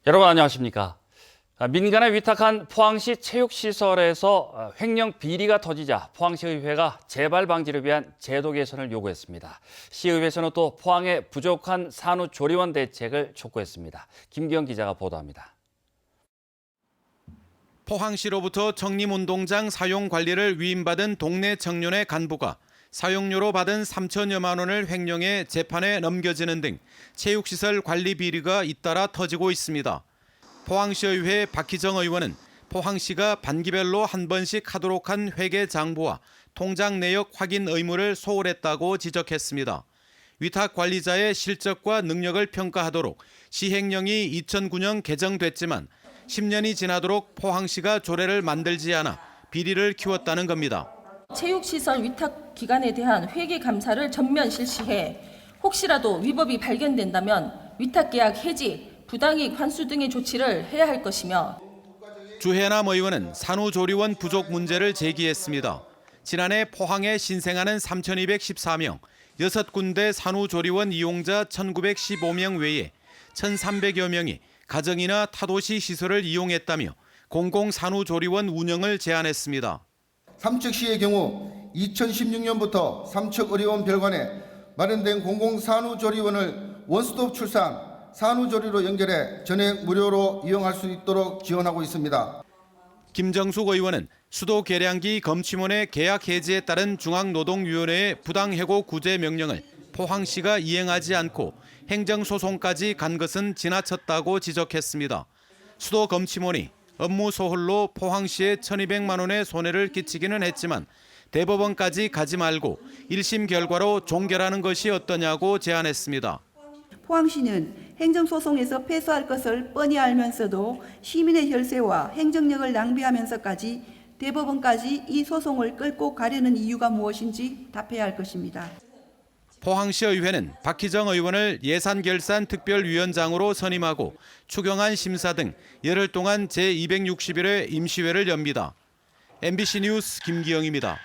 여러분 안녕하십니까? 민간에 위탁한 포항시 체육시설에서 횡령 비리가 터지자 포항시의회가 재발 방지를 위한 제도 개선을 요구했습니다. 시의회에서는 또 포항의 부족한 산후조리원 대책을 촉구했습니다. 김기영 기자가 보도합니다. 포항시로부터 청림운동장 사용 관리를 위임받은 동네 청년의 간부가 사용료로 받은 3천여만 원을 횡령해 재판에 넘겨지는 등 체육시설 관리 비리가 잇따라 터지고 있습니다. 포항시의회 박희정 의원은 포항시가 반기별로 한 번씩 하도록 한 회계 장부와 통장 내역 확인 의무를 소홀했다고 지적했습니다. 위탁 관리자의 실적과 능력을 평가하도록 시행령이 2009년 개정됐지만 10년이 지나도록 포항시가 조례를 만들지 않아 비리를 키웠다는 겁니다. 체육시설 위탁 기관에 대한 회계 감사를 전면 실시해 혹시라도 위법이 발견된다면 위탁계약 해지, 부당이익 환수 등의 조치를 해야 할 것이며 주혜남 의원은 산후조리원 부족 문제를 제기했습니다. 지난해 포항에 신생아는 3,214명, 6군데 산후조리원 이용자 1,915명 외에 1,300여 명이 가정이나 타도시 시설을 이용했다며 공공산후조리원 운영을 제안했습니다. 삼척시의 경우 2016년부터 삼척의료원 별관에 마련된 공공산후조리원을 원스톱 출산, 산후조리로 연결해 전액 무료로 이용할 수 있도록 지원하고 있습니다. 김정숙 의원은 수도 계량기 검침원의 계약 해지에 따른 중앙노동위원회의 부당해고 구제 명령을 포항시가 이행하지 않고 행정소송까지 간 것은 지나쳤다고 지적했습니다. 수도 검침원이 업무 소홀로 포항시에 1,200만 원의 손해를 끼치기는 했지만 대법원까지 가지 말고 1심 결과로 종결하는 것이 어떠냐고 제안했습니다. 포항시는 행정소송에서 패소할 것을 뻔히 알면서도 시민의 혈세와 행정력을 낭비하면서까지 대법원까지 이 소송을 끌고 가려는 이유가 무엇인지 답해야 할 것입니다. 포항시의회는 박희정 의원을 예산결산특별위원장으로 선임하고 추경안 심사 등 열흘 동안 제260일의 임시회를 엽니다. MBC 뉴스 김기영입니다.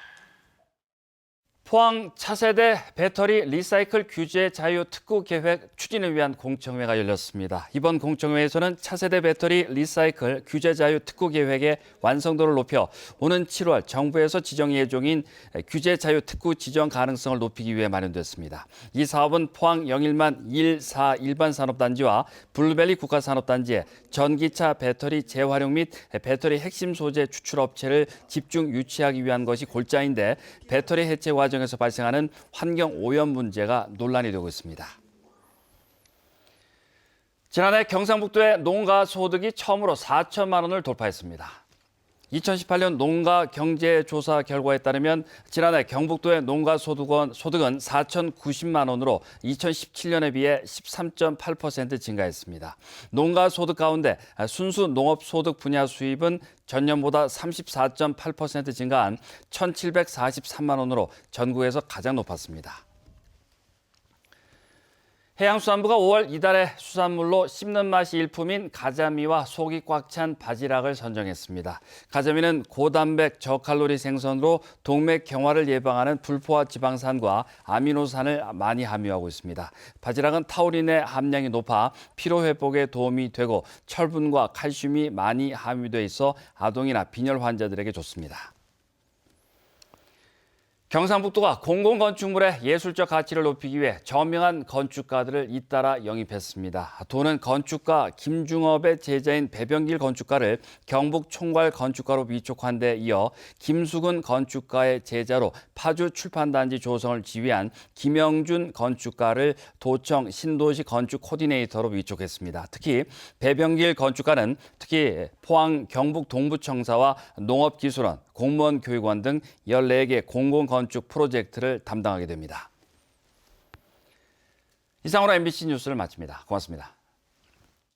포항 차세대 배터리 리사이클 규제 자유 특구 계획 추진을 위한 공청회가 열렸습니다. 이번 공청회에서는 차세대 배터리 리사이클 규제 자유 특구 계획의 완성도를 높여 오는 7월 정부에서 지정 예정인 규제 자유 특구 지정 가능성을 높이기 위해 마련됐습니다. 이 사업은 포항 영일만 1, 4 일반 산업단지와 블루밸리 국가산업단지에 전기차 배터리 재활용 및 배터리 핵심 소재 추출업체를 집중 유치하기 위한 것이 골자인데 배터리 해체 과정에서 발생하는 환경 오염 문제가 논란이 되고 있습니다. 지난해 경상북도의 농가 소득이 처음으로 4천만 원을 돌파했습니다. 2018년 농가 경제조사 결과에 따르면 지난해 경북도의 농가 소득은 4,090만 원으로 2017년에 비해 13.8% 증가했습니다. 농가 소득 가운데 순수 농업 소득 분야 수입은 전년보다 34.8% 증가한 1,743만 원으로 전국에서 가장 높았습니다. 해양수산부가 5월 이달의 수산물로 씹는 맛이 일품인 가자미와 속이 꽉 찬 바지락을 선정했습니다. 가자미는 고단백 저칼로리 생선으로 동맥 경화를 예방하는 불포화 지방산과 아미노산을 많이 함유하고 있습니다. 바지락은 타우린의 함량이 높아 피로 회복에 도움이 되고 철분과 칼슘이 많이 함유돼 있어 아동이나 빈혈 환자들에게 좋습니다. 경상북도가 공공건축물의 예술적 가치를 높이기 위해 저명한 건축가들을 잇따라 영입했습니다. 도는 건축가 김중업의 제자인 배병길 건축가를 경북 총괄 건축가로 위촉한 데 이어 김수근 건축가의 제자로 파주 출판단지 조성을 지휘한 김영준 건축가를 도청 신도시 건축 코디네이터로 위촉했습니다. 특히 배병길 건축가는 포항 경북 동부청사와 농업기술원, 공무원 교육원 등 14개 공공건축 프로젝트를 담당하게 됩니다. 이상으로 MBC 뉴스를 마칩니다. 고맙습니다.